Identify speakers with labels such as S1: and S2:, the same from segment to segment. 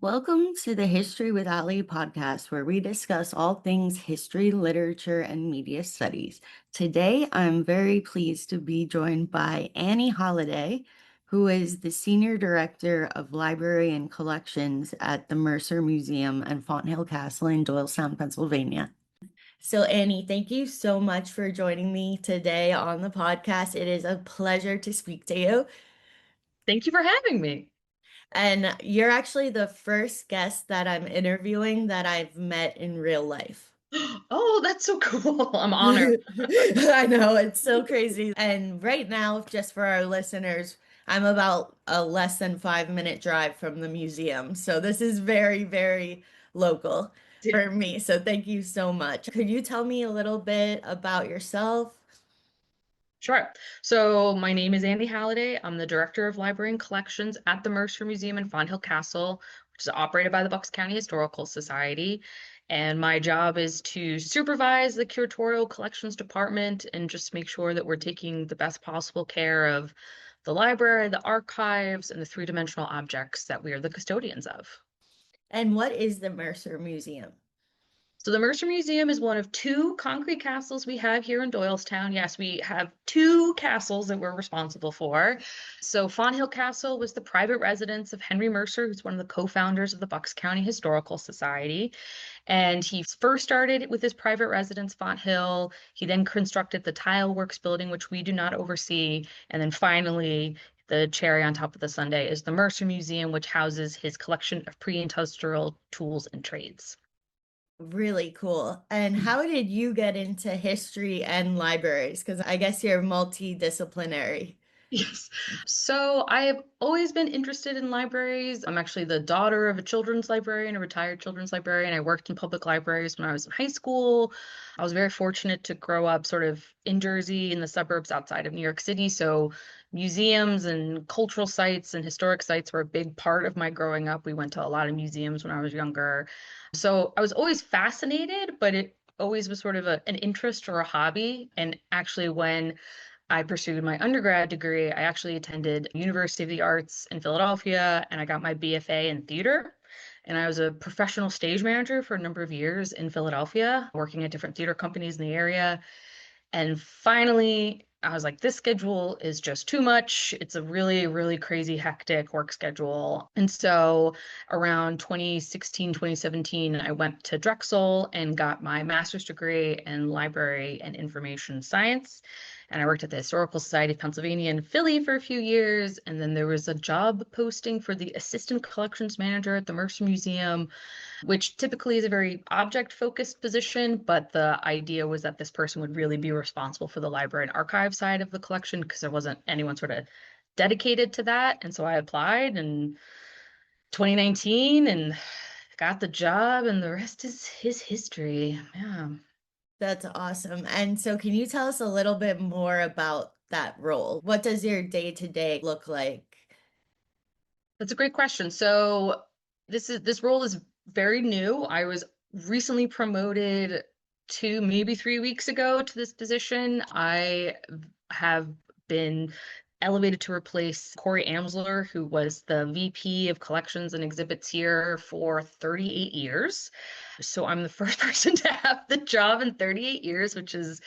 S1: Welcome to the History with Ali podcast, where we discuss all things history, literature, and media studies. Today, I'm very pleased to be joined by Annie Halliday, who is the Senior Director of Library and Collections at the Mercer Museum and Fonthill Castle in Doylestown, Pennsylvania. So, Annie, thank you so much for joining me today on the podcast. It is a pleasure to speak to you.
S2: Thank you for having me.
S1: And you're actually the first guest that I'm interviewing that I've met in real life.
S2: Oh, that's so cool. I'm honored.
S1: I know, it's so crazy. And right now, just for our listeners, I'm about a less than 5 minute drive from the museum. So this is very, very local for me. So thank you so much. Could you tell me a little bit about yourself?
S2: Sure. So my name is Annie Halliday. I'm the Director of Library and Collections at the Mercer Museum in Fonthill Castle, which is operated by the Bucks County Historical Society. And my job is to supervise the curatorial collections department and just make sure that we're taking the best possible care of the library, the archives, and the three-dimensional objects that we are the custodians of.
S1: And what is the Mercer Museum?
S2: So the Mercer Museum is one of two concrete castles we have here in Doylestown. Yes, we have two castles that we're responsible for. So Fonthill Castle was the private residence of Henry Mercer, who's one of the co-founders of the Bucks County Historical Society. And he first started with his private residence, Fonthill. He then constructed the Tile Works building, which we do not oversee. And then finally, the cherry on top of the sundae is the Mercer Museum, which houses his collection of pre-industrial tools and trades.
S1: Really cool. And how did you get into history and libraries? Because I guess you're multidisciplinary.
S2: Yes. So I have always been interested in libraries. I'm actually the daughter of a children's librarian, a retired children's librarian. I worked in public libraries when I was in high school. I was very fortunate to grow up sort of in Jersey, in the suburbs outside of New York City. So museums and cultural sites and historic sites were a big part of my growing up. We went to a lot of museums when I was younger. So I was always fascinated, but it always was sort of an interest or a hobby. And actually, when I pursued my undergrad degree, I actually attended University of the Arts in Philadelphia and I got my BFA in theater. And I was a professional stage manager for a number of years in Philadelphia, working at different theater companies in the area. And finally, I was like, this schedule is just too much. It's a really, really crazy, hectic work schedule. And so around 2016, 2017, I went to Drexel and got my master's degree in library and information science. And I worked at the Historical Society of Pennsylvania in Philly for a few years. And then there was a job posting for the assistant collections manager at the Mercer Museum, which typically is a very object-focused position, but the idea was that this person would really be responsible for the library and archive side of the collection because there wasn't anyone sort of dedicated to that. And so I applied in 2019 and got the job, and the rest is history. Yeah.
S1: That's awesome. And so, can you tell us a little bit more about that role? What does your day-to-day look like?
S2: That's a great question. So this role is very new. I was recently promoted to maybe 3 weeks ago to this position. I have been elevated to replace Corey Amsler, who was the VP of Collections and Exhibits here for 38 years. So I'm the first person to have the job in 38 years, which is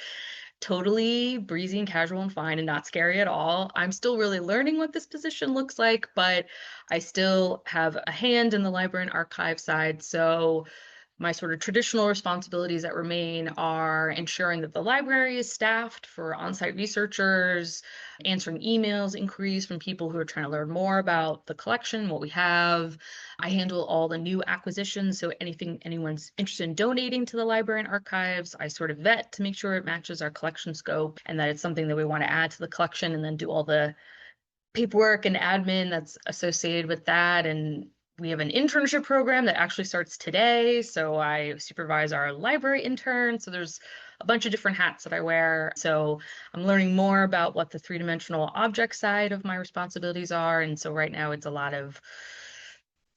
S2: totally breezy and casual and fine and not scary at all. I'm still really learning what this position looks like, but I still have a hand in the library and archive side. So my sort of traditional responsibilities that remain are ensuring that the library is staffed for on-site researchers, answering emails, inquiries from people who are trying to learn more about the collection, what we have. I handle all the new acquisitions, so anything anyone's interested in donating to the library and archives, I sort of vet to make sure it matches our collection scope and that it's something that we want to add to the collection, and then do all the paperwork and admin that's associated with that. And we have an internship program that actually starts today. So I supervise our library intern. So there's a bunch of different hats that I wear. So I'm learning more about what the three-dimensional object side of my responsibilities are. And so right now it's a lot of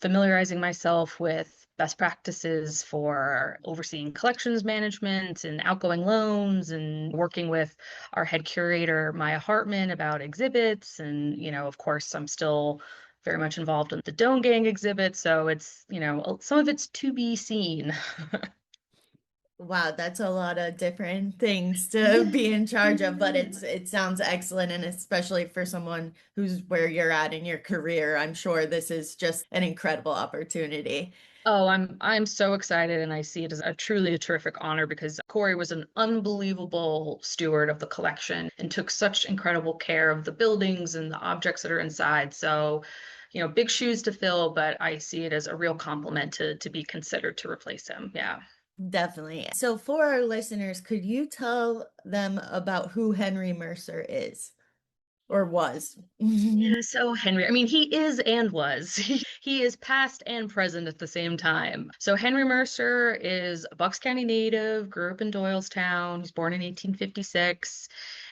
S2: familiarizing myself with best practices for overseeing collections management and outgoing loans, and working with our head curator, Maya Hartman, about exhibits. And, of course, I'm still very much involved in the Doan Gang exhibit. So it's, some of it's to be seen.
S1: Wow, that's a lot of different things to be in charge of, but it sounds excellent, and especially for someone who's where you're at in your career, I'm sure this is just an incredible opportunity.
S2: Oh, I'm so excited, and I see it as a truly a terrific honor because Corey was an unbelievable steward of the collection and took such incredible care of the buildings and the objects that are inside. So, big shoes to fill, but I see it as a real compliment to be considered to replace him. Yeah.
S1: Definitely. So for our listeners, could you tell them about who Henry Mercer is or was?
S2: Yeah, so Henry, I mean, he is and was. He is past and present at the same time. So Henry Mercer is a Bucks County native, grew up in Doylestown. He was born in 1856.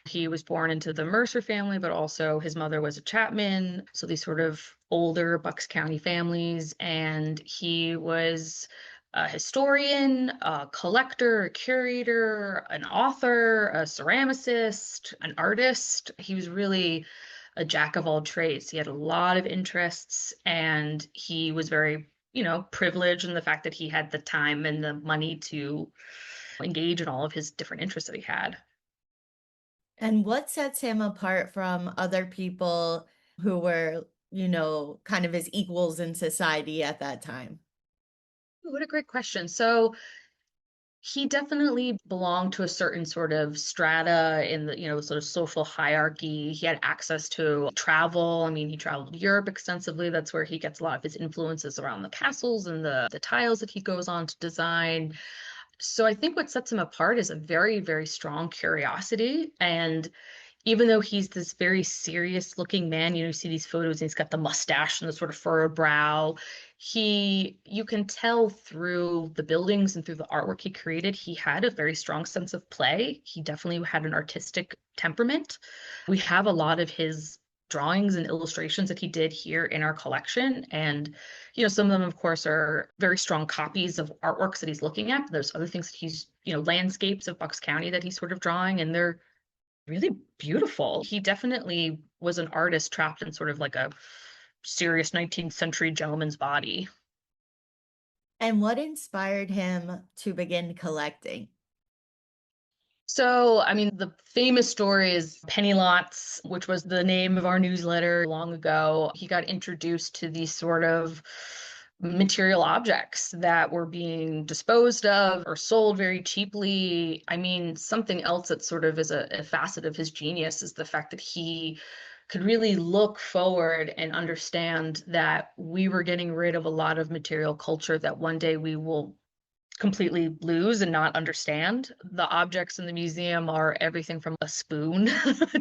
S2: He was born into the Mercer family, but also his mother was a Chapman. So these sort of older Bucks County families. And he was a historian, a collector, a curator, an author, a ceramicist, an artist. He was really a jack of all trades. He had a lot of interests, and he was very, privileged in the fact that he had the time and the money to engage in all of his different interests that he had.
S1: And what sets him apart from other people who were, kind of his equals in society at that time?
S2: What a great question. So he definitely belonged to a certain sort of strata in the, sort of social hierarchy. He had access to travel. I mean, he traveled Europe extensively. That's where he gets a lot of his influences around the castles and the tiles that he goes on to design. So I think what sets him apart is a very, very strong curiosity. And even though he's this very serious looking man, you see these photos and he's got the mustache and the sort of furrowed brow. You can tell through the buildings and through the artwork he created, he had a very strong sense of play. He definitely had an artistic temperament. We have a lot of his drawings and illustrations that he did here in our collection. And, some of them, of course, are very strong copies of artworks that he's looking at. There's other things that he's, landscapes of Bucks County that he's sort of drawing, and they're really beautiful. He definitely was an artist trapped in sort of like a serious 19th century gentleman's body.
S1: And what inspired him to begin collecting?
S2: So, I mean, the famous story is Penny Lots, which was the name of our newsletter long ago. He got introduced to these sort of material objects that were being disposed of or sold very cheaply. I mean, something else that sort of is a facet of his genius is the fact that he could really look forward and understand that we were getting rid of a lot of material culture that one day we will completely lose and not understand. The objects in the museum are everything from a spoon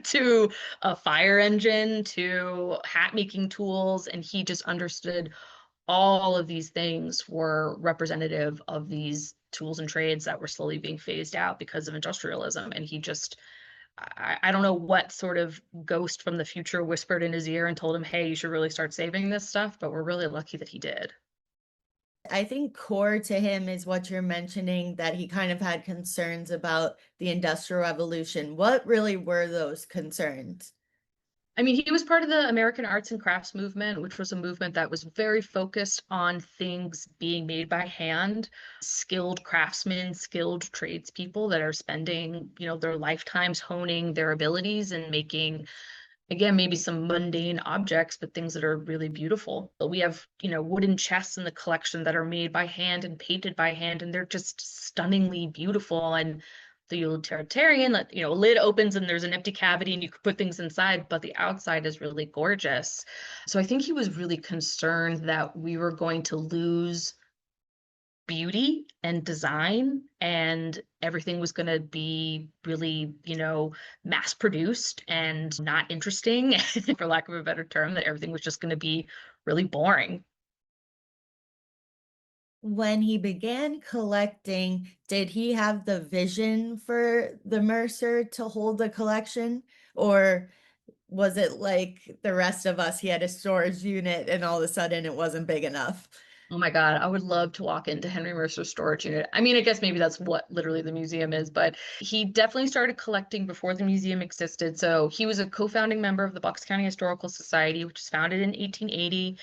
S2: to a fire engine to hat making tools. And he just understood all of these things were representative of these tools and trades that were slowly being phased out because of industrialism. And he just, I don't know what sort of ghost from the future whispered in his ear and told him, hey, you should really start saving this stuff. But we're really lucky that he did.
S1: I think core to him is what you're mentioning, that he kind of had concerns about the Industrial Revolution. What really were those concerns?
S2: I mean, he was part of the American Arts and Crafts movement, which was a movement that was very focused on things being made by hand, skilled craftsmen, skilled tradespeople that are spending, their lifetimes honing their abilities and making, again, maybe some mundane objects, but things that are really beautiful. But we have, wooden chests in the collection that are made by hand and painted by hand, and they're just stunningly beautiful. And the utilitarian, a lid opens and there's an empty cavity and you could put things inside, but the outside is really gorgeous. So I think he was really concerned that we were going to lose beauty and design and everything was going to be really, mass produced and not interesting, for lack of a better term, that everything was just going to be really boring.
S1: When he began collecting, did he have the vision for the Mercer to hold the collection? Or was it like the rest of us, he had a storage unit and all of a sudden it wasn't big enough?
S2: Oh my God, I would love to walk into Henry Mercer's storage unit. I mean, I guess maybe that's what literally the museum is, but he definitely started collecting before the museum existed. So he was a co-founding member of the Bucks County Historical Society, which was founded in 1880.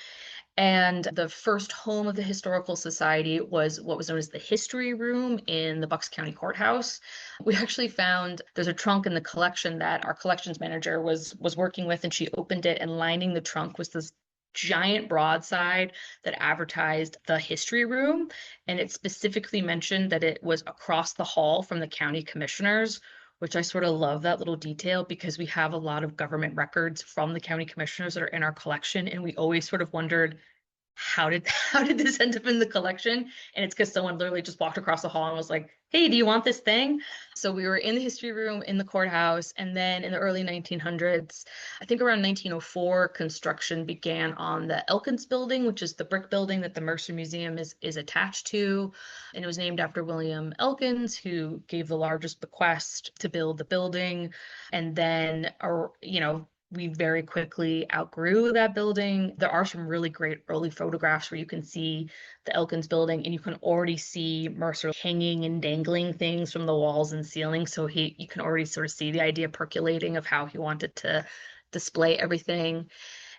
S2: And the first home of the Historical Society was what was known as the History Room in the Bucks County Courthouse. We actually found there's a trunk in the collection that our collections manager was working with, and she opened it, and lining the trunk was this giant broadside that advertised the History Room, and it specifically mentioned that it was across the hall from the county commissioners. Which I sort of love that little detail because we have a lot of government records from the county commissioners that are in our collection, and we always sort of wondered how did how did this end up in the collection? And it's because someone literally just walked across the hall and was like, "Hey, do you want this thing?" So we were in the history room in the courthouse, and then in the early 1900s, I think around 1904, construction began on the Elkins building, which is the brick building that the Mercer Museum is attached to, and it was named after William Elkins, who gave the largest bequest to build the building, and then, we very quickly outgrew that building. There are some really great early photographs where you can see the Elkins building, and you can already see Mercer hanging and dangling things from the walls and ceiling. So you can already sort of see the idea percolating of how he wanted to display everything.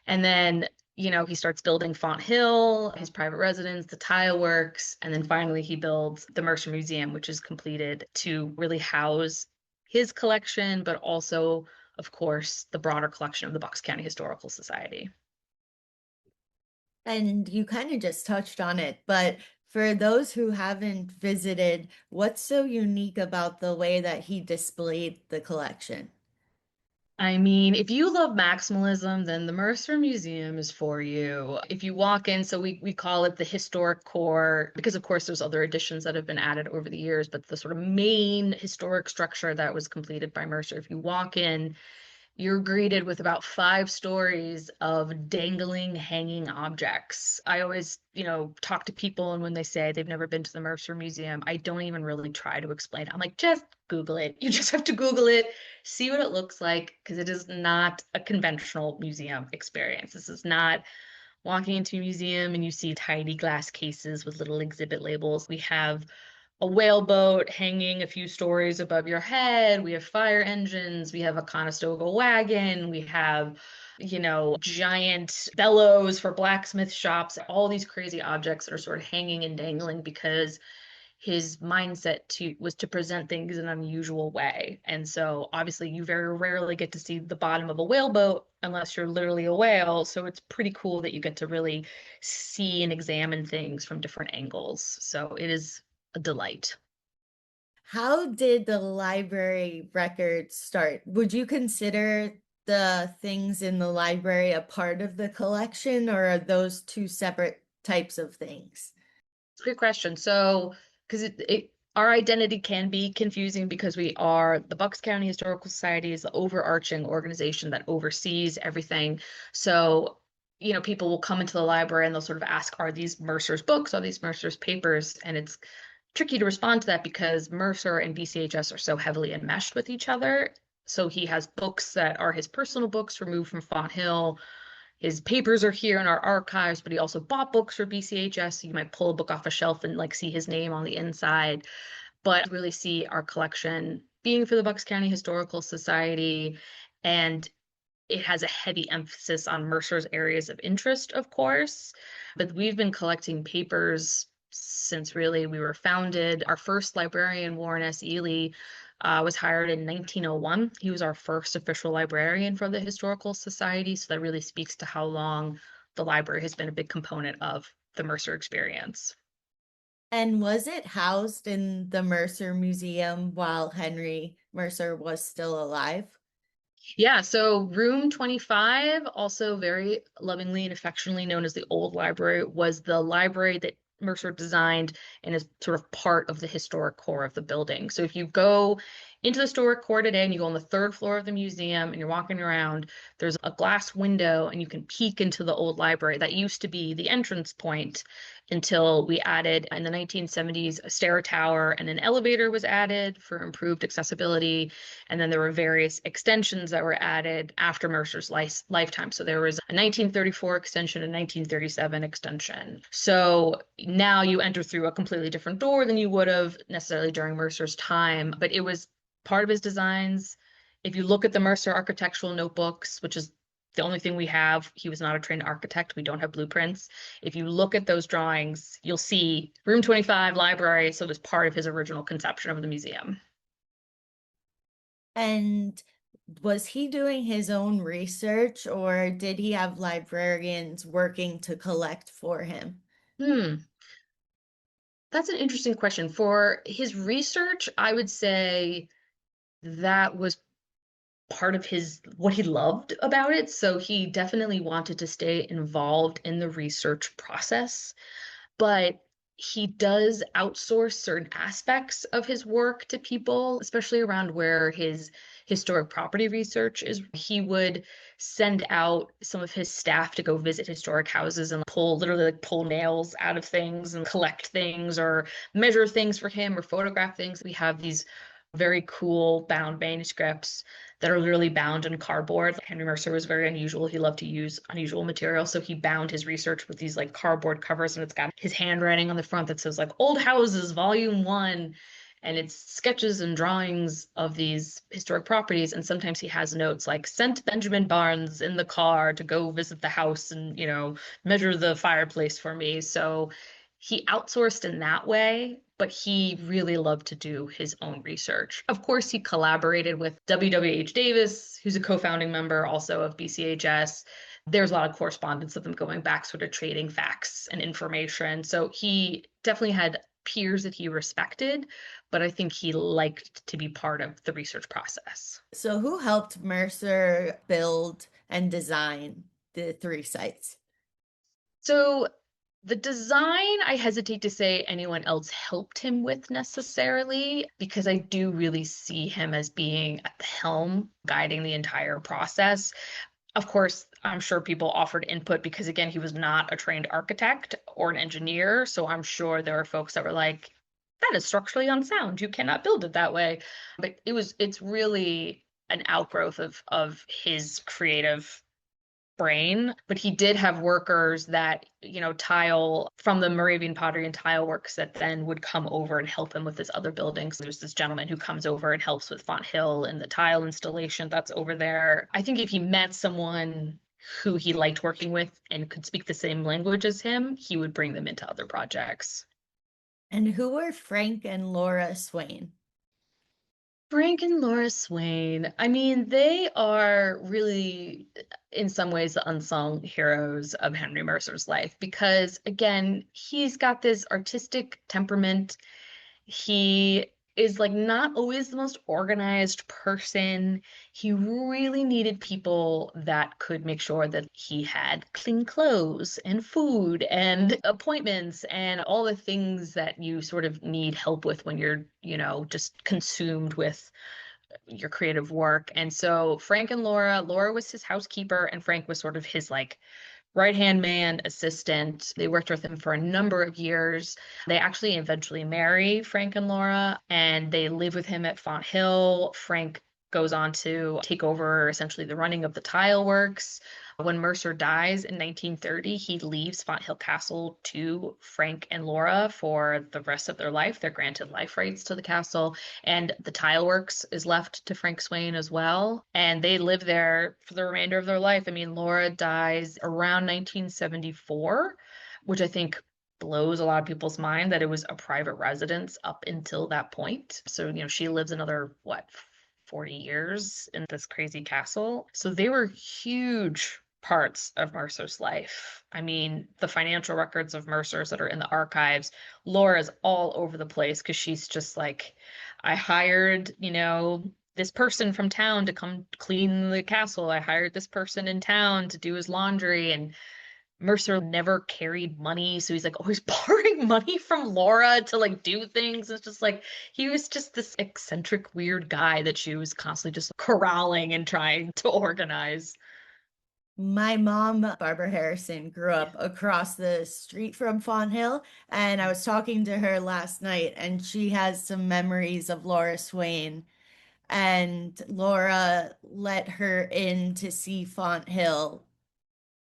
S2: And then, he starts building Fonthill, his private residence, the tile works, and then finally he builds the Mercer Museum, which is completed to really house his collection, but also, of course, the broader collection of the Bucks County Historical Society.
S1: And you kind of just touched on it, but for those who haven't visited, what's so unique about the way that he displayed the collection?
S2: I mean, if you love maximalism, then the Mercer Museum is for you. If you walk in, so we call it the historic core, because of course there's other additions that have been added over the years, but the sort of main historic structure that was completed by Mercer, if you walk in, you're greeted with about 5 stories of dangling, hanging objects. I always, talk to people, and when they say they've never been to the Mercer Museum, I don't even really try to explain it. I'm like, just Google it. You just have to Google it, see what it looks like, because it is not a conventional museum experience. This is not walking into a museum and you see tiny glass cases with little exhibit labels. We have a whaleboat hanging a few stories above your head. We have fire engines. We have a Conestoga wagon. We have, giant bellows for blacksmith shops. All these crazy objects that are sort of hanging and dangling because his mindset was to present things in an unusual way. And so obviously you very rarely get to see the bottom of a whaleboat unless you're literally a whale. So it's pretty cool that you get to really see and examine things from different angles. So it is a delight.
S1: How did the library records start? Would you consider the things in the library a part of the collection, or are those two separate types of things?
S2: Good question. So, because our identity can be confusing because we are the Bucks County Historical Society is the overarching organization that oversees everything. So, people will come into the library and they'll sort of ask, are these Mercer's books? Are these Mercer's papers? And it's tricky to respond to that because Mercer and BCHS are so heavily enmeshed with each other. So he has books that are his personal books removed from Fonthill. His papers are here in our archives, but he also bought books for BCHS. So you might pull a book off a shelf and like see his name on the inside. But really see our collection being for the Bucks County Historical Society, and it has a heavy emphasis on Mercer's areas of interest, of course. But we've been collecting papers since really we were founded. Our first librarian, Warren S. Ely, was hired in 1901. He was our first official librarian for the Historical Society. So that really speaks to how long the library has been a big component of the Mercer experience.
S1: And was it housed in the Mercer Museum while Henry Mercer was still alive?
S2: Yeah, so room 25, also very lovingly and affectionately known as the old library, was the library that Mercer designed and is sort of part of the historic core of the building. So if you go into the historic core today and you go on the third floor of the museum and you're walking around, there's a glass window and you can peek into the old library. That used to be the entrance point. until we added in the 1970s a stair tower and an elevator was added for improved accessibility. And then there were various extensions that were added after Mercer's lifetime. So there was a 1934 extension, a 1937 extension. So now you enter through a completely different door than you would have necessarily during Mercer's time, but it was part of his designs. If you look at the Mercer architectural notebooks, which is the only thing we have, he was not a trained architect. We don't have blueprints. If you look at those drawings, you'll see room 25 library. So it was part of his original conception of the museum.
S1: And was he doing his own research or did he have librarians working to collect for him?
S2: Hmm, that's an interesting question. For his research, I would say that was part of his what he loved about it. So he definitely wanted to stay involved in the research process, but he does outsource certain aspects of his work to people, especially around where his historic property research is. He would send out some of his staff to go visit historic houses and literally like pull nails out of things and collect things or measure things for him or photograph things. We have these very cool bound manuscripts that are literally bound in cardboard. Henry Mercer was very unusual. He loved to use unusual material. So he bound his research with these like cardboard covers and it's got his handwriting on the front that says like Old Houses, Volume 1. And it's sketches and drawings of these historic properties. And sometimes he has notes like sent Benjamin Barnes in the car to go visit the house and, measure the fireplace for me. So he outsourced in that way, but he really loved to do his own research. Of course, he collaborated with W.W.H. Davis, who's a co-founding member also of BCHS. There's a lot of correspondence of them going back, sort of trading facts and information. So he definitely had peers that he respected, but I think he liked to be part of the research process.
S1: So who helped Mercer build and design the three sites?
S2: So the design, I hesitate to say anyone else helped him with necessarily, because I do really see him as being at the helm, guiding the entire process. Of course, I'm sure people offered input because, again, he was not a trained architect or an engineer. So I'm sure there are folks that were like, that is structurally unsound. You cannot build it that way. But it's really an outgrowth of his creative brain, but he did have workers that, tile from the Moravian pottery and tile works that then would come over and help him with his other buildings. There's this gentleman who comes over and helps with Fonthill and the tile installation that's over there. I think if he met someone who he liked working with and could speak the same language as him, he would bring them into other projects.
S1: And who were Frank and Laura Swain?
S2: Frank and Laura Swain. I mean, they are really, in some ways, the unsung heroes of Henry Mercer's life because, again, he's got this artistic temperament. He is like not always the most organized person. He really needed people that could make sure that he had clean clothes and food and appointments and all the things that you sort of need help with when you're, just consumed with your creative work. And so Frank and Laura was his housekeeper and Frank was sort of his like right-hand man, assistant. They worked with him for a number of years. They actually eventually marry Frank and Laura, and they live with him at Fonthill. Frank goes on to take over essentially the running of the tile works. When Mercer dies in 1930, he leaves Fonthill Castle to Frank and Laura for the rest of their life. They're granted life rights to the castle, and the tile works is left to Frank Swain as well. And they live there for the remainder of their life. I mean, Laura dies around 1974, which I think blows a lot of people's mind that it was a private residence up until that point. So, she lives another, what, 40 years in this crazy castle. So they were huge parts of Mercer's life. I mean, the financial records of Mercer's that are in the archives, Laura's all over the place because she's just like, I hired, this person from town to come clean the castle. I hired this person in town to do his laundry. And Mercer never carried money, so he's like always borrowing money from Laura to like do things. It's just like he was just this eccentric, weird guy that she was constantly just corralling and trying to organize.
S1: My mom, Barbara Harrison, grew
S2: Yeah.
S1: up across the street from Fonthill, and I was talking to her last night, and she has some memories of Laura Swain, and Laura let her in to see Fonthill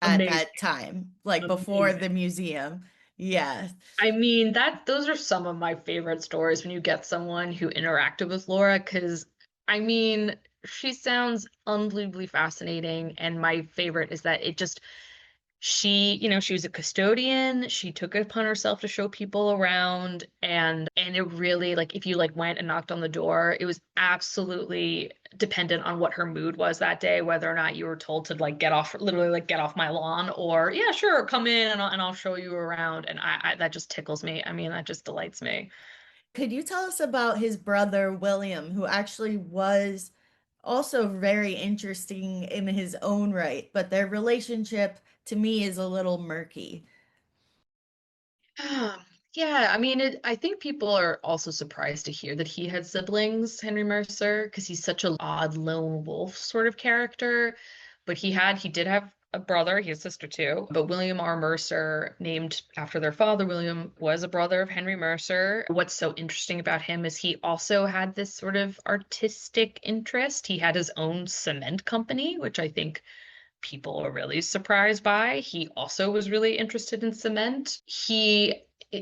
S1: at
S2: Amazing.
S1: that time, like before
S2: Amazing.
S1: the museum. Yeah.
S2: I mean, that those are some of my favorite stories when you get someone who interacted with Laura, because I mean, she sounds unbelievably fascinating. And my favorite is that it just she was a custodian. She took it upon herself to show people around, and it really, like, if you like went and knocked on the door, it was absolutely dependent on what her mood was that day, whether or not you were told to like get off, literally like get off my lawn, or yeah, sure, come in and I'll show you around. And I that just tickles me. I mean, that just delights me.
S1: Could you tell us about his brother William, who actually was also very interesting in his own right, but their relationship to me is a little murky.
S2: Um, Yeah, I mean, I think people are also surprised to hear that he had siblings, Henry Mercer, because he's such an odd lone wolf sort of character. But he did have a brother, he has a sister too. But William R. Mercer, named after their father, William, was a brother of Henry Mercer. What's so interesting about him is he also had this sort of artistic interest. He had his own cement company, which I think people are really surprised by. He also was really interested in cement.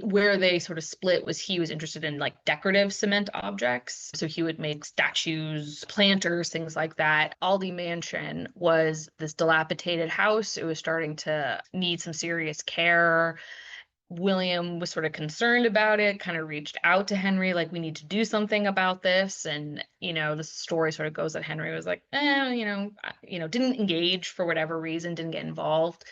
S2: Where they sort of split was he was interested in like decorative cement objects. So he would make statues, planters, things like that. Aldi Mansion was this dilapidated house. It was starting to need some serious care. William was sort of concerned about it, kind of reached out to Henry, like, we need to do something about this. And, the story sort of goes that Henry was like, didn't engage for whatever reason, didn't get involved.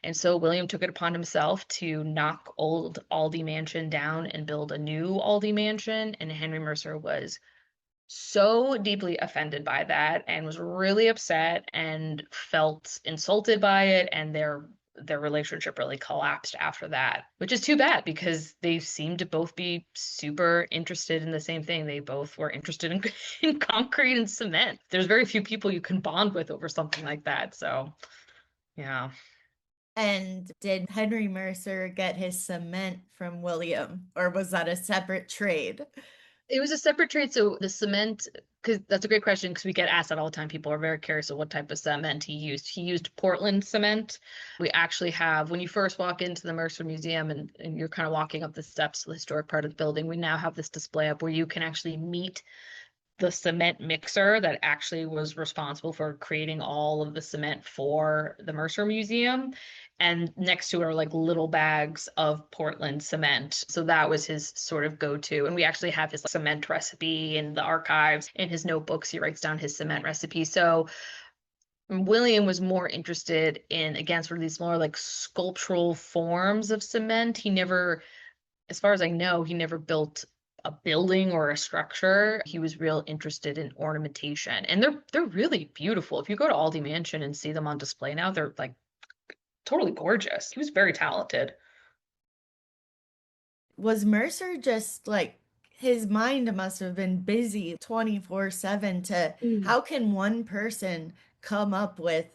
S2: And so William took it upon himself to knock old Aldi Mansion down and build a new Aldi Mansion. And Henry Mercer was so deeply offended by that and was really upset and felt insulted by it, and their relationship really collapsed after that, which is too bad because they seemed to both be super interested in the same thing. They both were interested in, in concrete and cement. There's very few people you can bond with over something like that. So, yeah.
S1: And did Henry Mercer get his cement from William, or was that a separate trade?
S2: It was a separate trade. So the cement, because that's a great question, because we get asked that all the time. People are very curious of what type of cement he used. He used Portland cement. We actually have, when you first walk into the Mercer Museum and you're kind of walking up the steps to the historic part of the building, we now have this display up where you can actually meet the cement mixer that actually was responsible for creating all of the cement for the Mercer Museum. And next to it are like little bags of Portland cement. So that was his sort of go-to. And we actually have his cement recipe in the archives. In his notebooks, he writes down his cement recipe. So William was more interested in, again, sort of these more like sculptural forms of cement. He never, as far as I know, he never built a building or a structure. He was real interested in ornamentation. And they're really beautiful. If you go to Aldi Mansion and see them on display now, they're like totally gorgeous. He was very talented.
S1: Was Mercer just like his mind must have been busy 24/7 to
S2: Mm.
S1: how can one person come up with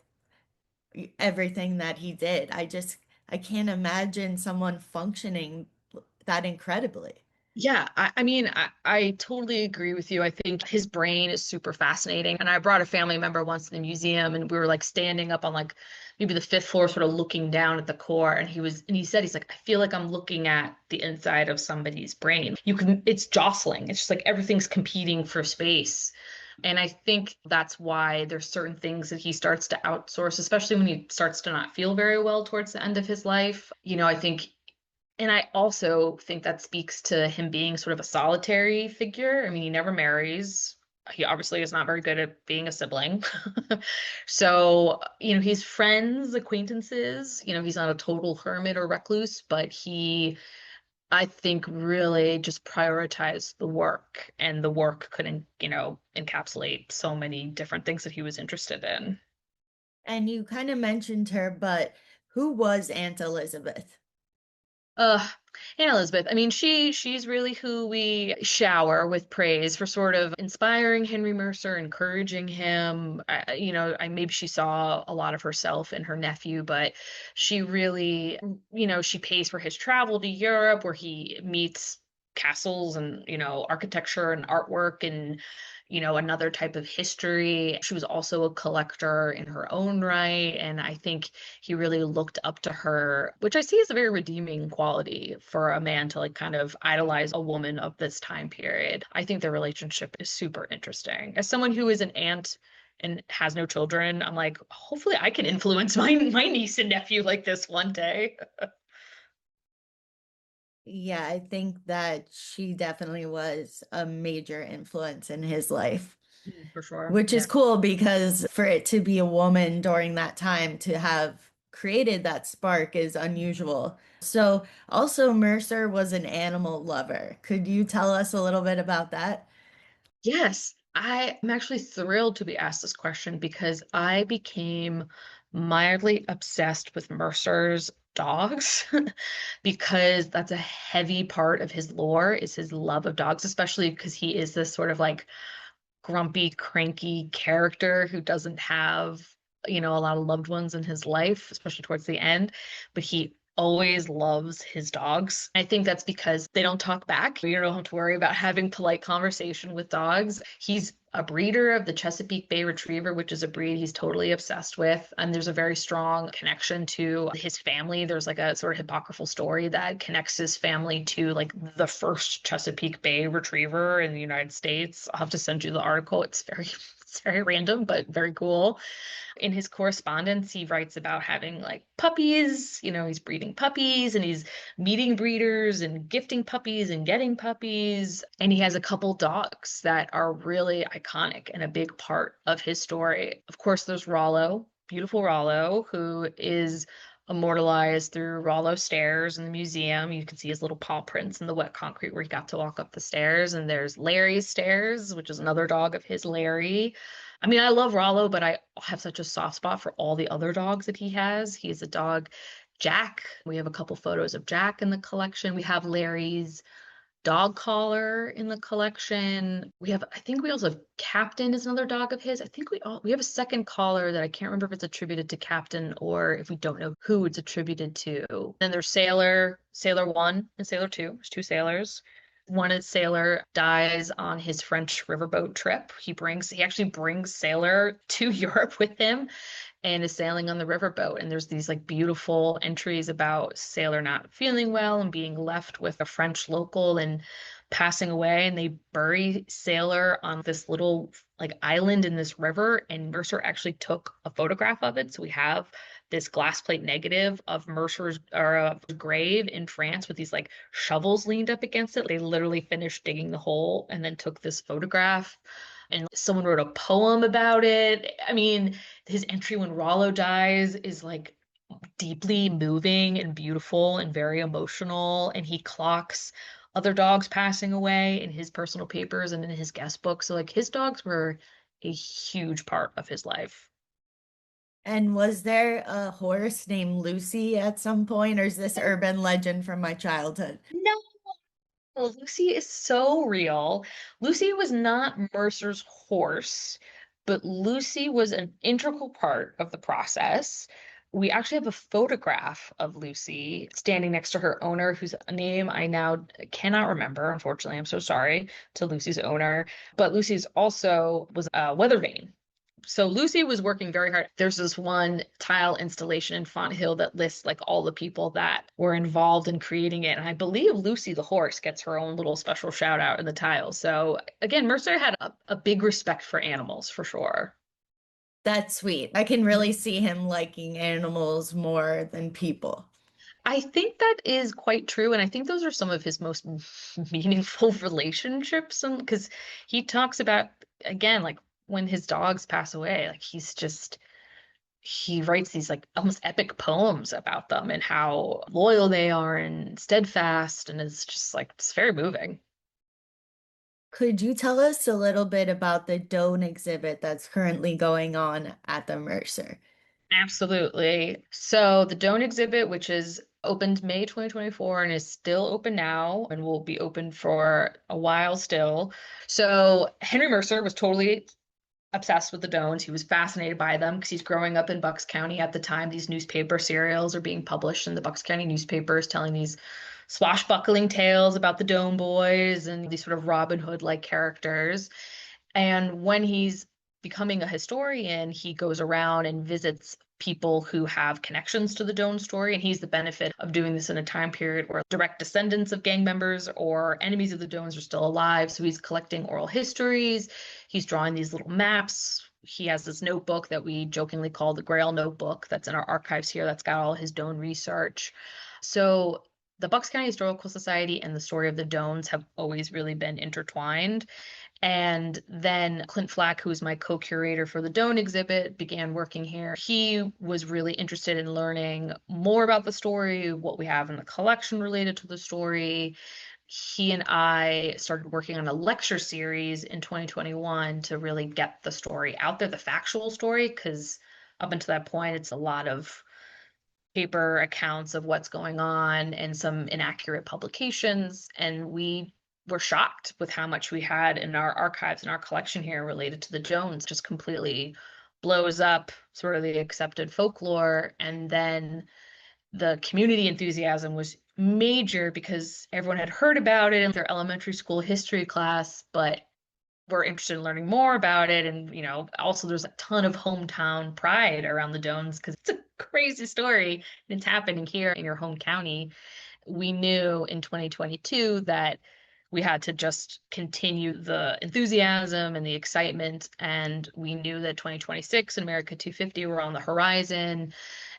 S1: everything that he did? I can't imagine someone functioning that incredibly.
S2: Yeah, I mean, I totally agree with you. I think his brain is super fascinating. And I brought a family member once to the museum, and we were like standing up on like maybe the fifth floor, sort of looking down at the core. And he said, he's like, I feel like I'm looking at the inside of somebody's brain. It's jostling. It's just like everything's competing for space. And I think that's why there's certain things that he starts to outsource, especially when he starts to not feel very well towards the end of his life. I think, and I also think that speaks to him being sort of a solitary figure. I mean, he never marries. He obviously is not very good at being a sibling. So, he's friends, acquaintances. He's not a total hermit or recluse, but I think, really just prioritized the work, and the work couldn't, encapsulate so many different things that he was interested in.
S1: And you kind of mentioned her, but who was Aunt Elizabeth?
S2: And Elizabeth, I mean, she's really who we shower with praise for sort of inspiring Henry Mercer, encouraging him. Maybe she saw a lot of herself in her nephew, but she really, she pays for his travel to Europe where he meets castles and, architecture and artwork and another type of history. She was also a collector in her own right. And I think he really looked up to her, which I see as a very redeeming quality for a man to like kind of idolize a woman of this time period. I think their relationship is super interesting. As someone who is an aunt and has no children, I'm like, hopefully I can influence my niece and nephew like this one day.
S1: Yeah, I think that she definitely was a major influence in his life,
S2: For sure.
S1: which is
S2: Yeah.
S1: cool because for it to be a woman during that time to have created that spark is unusual. So, also, Mercer was an animal lover. Could you tell us a little bit about that?
S2: Yes, I am actually thrilled to be asked this question because I became mildly obsessed with Mercer's dogs because that's a heavy part of his lore is his love of dogs, especially because he is this sort of like grumpy, cranky character who doesn't have, a lot of loved ones in his life, especially towards the end, but he always loves his dogs. I think that's because they don't talk back. You don't have to worry about having polite conversation with dogs. He's a breeder of the Chesapeake Bay Retriever, which is a breed he's totally obsessed with. And there's a very strong connection to his family. There's like a sort of apocryphal story that connects his family to like the first Chesapeake Bay Retriever in the United States. I'll have to send you the article. It's very random, but very cool. In his correspondence, he writes about having like puppies, he's breeding puppies and he's meeting breeders and gifting puppies and getting puppies. And he has a couple dogs that are really iconic and a big part of his story. Of course, there's Rollo, beautiful Rollo, who is immortalized through Rollo stairs in the museum. You can see his little paw prints in the wet concrete where he got to walk up the stairs. And there's Larry's stairs, which is another dog of his, Larry. I mean, I love Rollo, but I have such a soft spot for all the other dogs that he has. He has a dog, Jack. We have a couple photos of Jack in the collection. We have Larry's dog collar in the collection. I think we also have Captain is another dog of his. I think we have a second collar that I can't remember if it's attributed to Captain or if we don't know who it's attributed to. Then there's Sailor 1 and Sailor 2. There's two sailors. One is Sailor dies on his French riverboat trip. He actually brings Sailor to Europe with him and is sailing on the riverboat. And there's these like beautiful entries about Sailor not feeling well and being left with a French local and passing away. And they bury Sailor on this little like island in this river. And Mercer actually took a photograph of it. So we have this glass plate negative of Mercer's or grave in France with these like shovels leaned up against it. They literally finished digging the hole and then took this photograph. And someone wrote a poem about it. I mean, his entry when Rollo dies is like deeply moving and beautiful and very emotional. And he clocks other dogs passing away in his personal papers and in his guest book. So, like, his dogs were a huge part of his life.
S1: And was there a horse named Lucy at some point, or is this urban legend from my childhood?
S2: No, Lucy is so real. Lucy was not Mercer's horse, but Lucy was an integral part of the process. We actually have a photograph of Lucy standing next to her owner, whose name I now cannot remember. Unfortunately, I'm so sorry to Lucy's owner. But Lucy's also was a weather vane. So Lucy was working very hard. There's this one tile installation in Fonthill that lists like all the people that were involved in creating it. And I believe Lucy the horse gets her own little special shout out in the tile. So again, Mercer had a big respect for animals for sure.
S1: That's sweet. I can really see him liking animals more than people.
S2: I think that is quite true. And I think those are some of his most meaningful relationships. And because he talks about, again, like when his dogs pass away, like he writes these like almost epic poems about them and how loyal they are and steadfast. And it's just like, it's very moving.
S1: Could you tell us a little bit about the Doan exhibit that's currently going on at the Mercer?
S2: Absolutely. So the Doan exhibit, which is Opened May 2024 and is still open now and will be open for a while still. So Henry Mercer was totally obsessed with the Doans. He was fascinated by them because he's growing up in Bucks County at the time. These newspaper serials are being published in the Bucks County newspapers telling these swashbuckling tales about the Doan boys and these sort of Robin Hood-like characters. And when he's becoming a historian, he goes around and visits people who have connections to the Doan story. And he's the benefit of doing this in a time period where direct descendants of gang members or enemies of the Doans are still alive. So he's collecting oral histories. He's drawing these little maps. He has this notebook that we jokingly call the Grail Notebook that's in our archives here that's got all his Doan research. So the Bucks County Historical Society and the story of the Doans have always really been intertwined. And then Clint Flack, who is my co-curator for the Doan exhibit, began working here. He was really interested in learning more about the story, what we have in the collection related to the story. He and I started working on a lecture series in 2021 to really get the story out there, the factual story, because up until that point, it's a lot of paper accounts of what's going on and some inaccurate publications. And we were shocked with how much we had in our archives and our collection here related to the Jones, just completely blows up sort of the accepted folklore. And then the community enthusiasm was major because everyone had heard about it in their elementary school history class, but were interested in learning more about it. And, also there's a ton of hometown pride around the Doans because it's a crazy story and it's happening here in your home county. We knew in 2022 that we had to just continue the enthusiasm and the excitement. And we knew that 2026 and America 250 were on the horizon.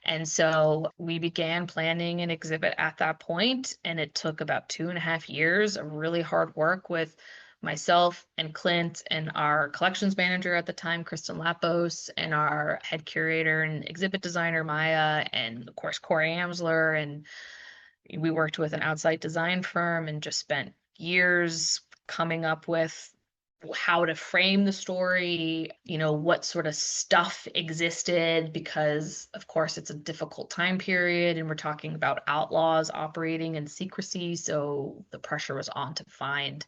S2: And so we began planning an exhibit at that point, and it took about 2.5 years of really hard work with myself and Clint and our collections manager at the time, Kristen Lapos, and our head curator and exhibit designer, Maya, and of course, Corey Amsler. And we worked with an outside design firm and just spent years coming up with how to frame the story, what sort of stuff existed, because of course it's a difficult time period and we're talking about outlaws operating in secrecy. So the pressure was on to find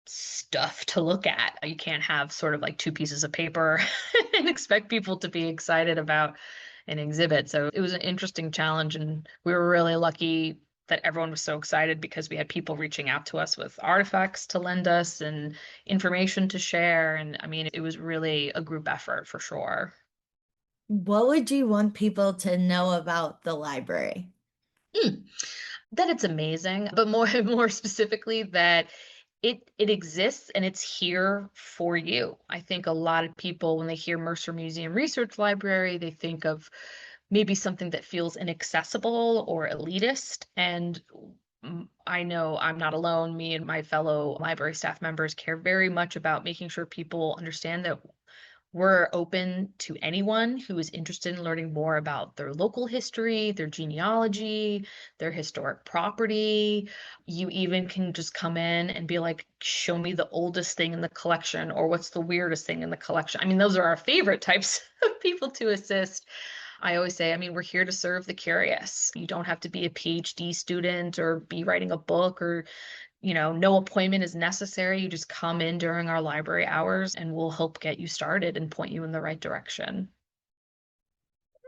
S2: stuff to look at. You can't have sort of like two pieces of paper and expect people to be excited about an exhibit. So it was an interesting challenge, and we were really lucky that everyone was so excited because we had people reaching out to us with artifacts to lend us and information to share. And I mean, it was really a group effort for sure.
S1: What would you want people to know about the library?
S2: Hmm. That it's amazing, but more more specifically that it exists and it's here for you. I think a lot of people, when they hear Mercer Museum Research Library, they think of maybe something that feels inaccessible or elitist. And I know I'm not alone. Me and my fellow library staff members care very much about making sure people understand that we're open to anyone who is interested in learning more about their local history, their genealogy, their historic property. You even can just come in and be like, show me the oldest thing in the collection or what's the weirdest thing in the collection. I mean, those are our favorite types of people to assist. I always say, I mean, we're here to serve the curious. You don't have to be a PhD student or be writing a book or no appointment is necessary. You just come in during our library hours and we'll help get you started and point you in the right direction.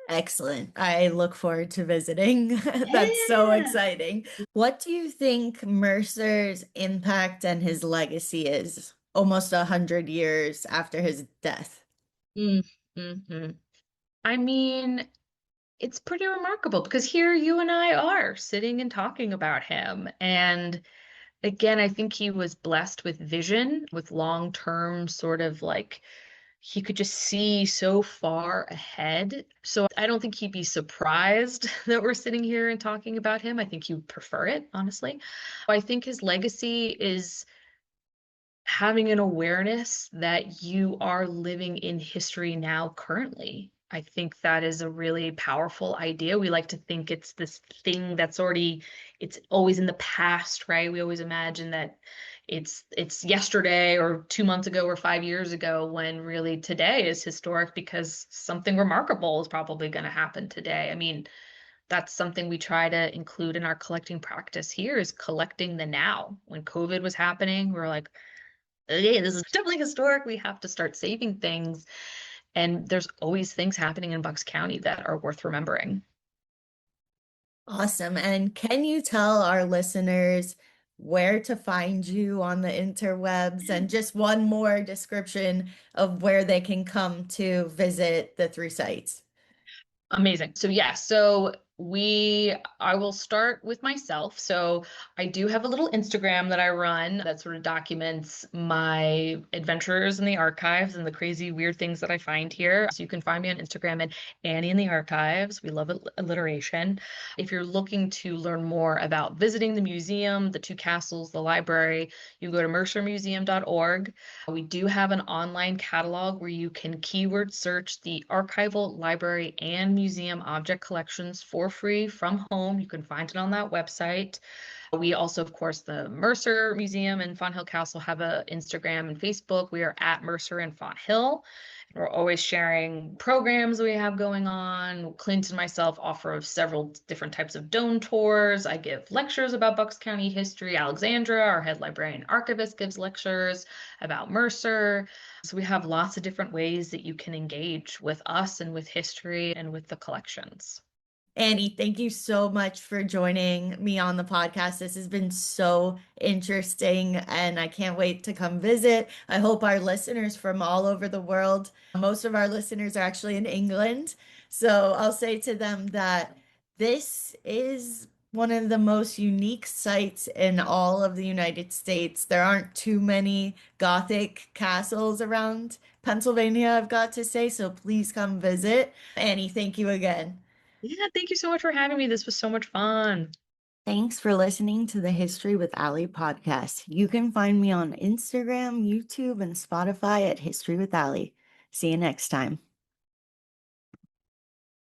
S1: Excellent. I look forward to visiting. That's so
S2: Yeah.
S1: exciting. What do you think Mercer's impact and his legacy is almost 100 years after his death?
S2: Mm-hmm. I mean, it's pretty remarkable because here you and I are sitting and talking about him. And again, I think he was blessed with vision, with long-term sort of like he could just see so far ahead. So I don't think he'd be surprised that we're sitting here and talking about him. I think he would prefer it, honestly. I think his legacy is having an awareness that you are living in history now currently. I think that is a really powerful idea. We like to think it's this thing that's already, it's always in the past, right? We always imagine that it's yesterday or 2 months ago or 5 years ago, when really today is historic because something remarkable is probably going to happen today. I mean, That's something we try to include in our collecting practice here is collecting the now. When COVID was happening, we were like, hey, this is definitely historic. We have to start saving things. And there's always things happening in Bucks County that are worth remembering.
S1: Awesome. And can you tell our listeners where to find you on the interwebs and just one more description of where they can come to visit the three sites?
S2: Amazing. So yeah, so I will start with myself. So I do have a little Instagram that I run that sort of documents my adventures in the archives and the crazy weird things that I find here. So you can find me on Instagram at Annie in the Archives. We love alliteration. If you're looking to learn more about visiting the museum, the two castles, the library, you can go to mercermuseum.org. We do have an online catalog where you can keyword search the archival, library, and museum object collections for free from home. You can find it on that website. We also, of course, the Mercer Museum and Fonthill Castle have a Instagram and Facebook. We are at Mercer and Fonthill. We're always sharing programs we have going on. Clint and myself offer several different types of Doan tours. I give lectures about Bucks County history. Alexandra, our head librarian archivist, gives lectures about Mercer. So we have lots of different ways that you can engage with us and with history and with the collections.
S1: Annie, thank you so much for joining me on the podcast. This has been so interesting, and I can't wait to come visit. I hope our listeners from all over the world, most of our listeners are actually in England. So I'll say to them that this is one of the most unique sites in all of the United States. There aren't too many Gothic castles around Pennsylvania, I've got to say. So please come visit. Annie, thank you again.
S2: Yeah, thank you so much for having me. This was so much fun.
S1: Thanks for listening to the History with Ali podcast. You can find me on Instagram, YouTube, and Spotify at History with Ali. See you next time.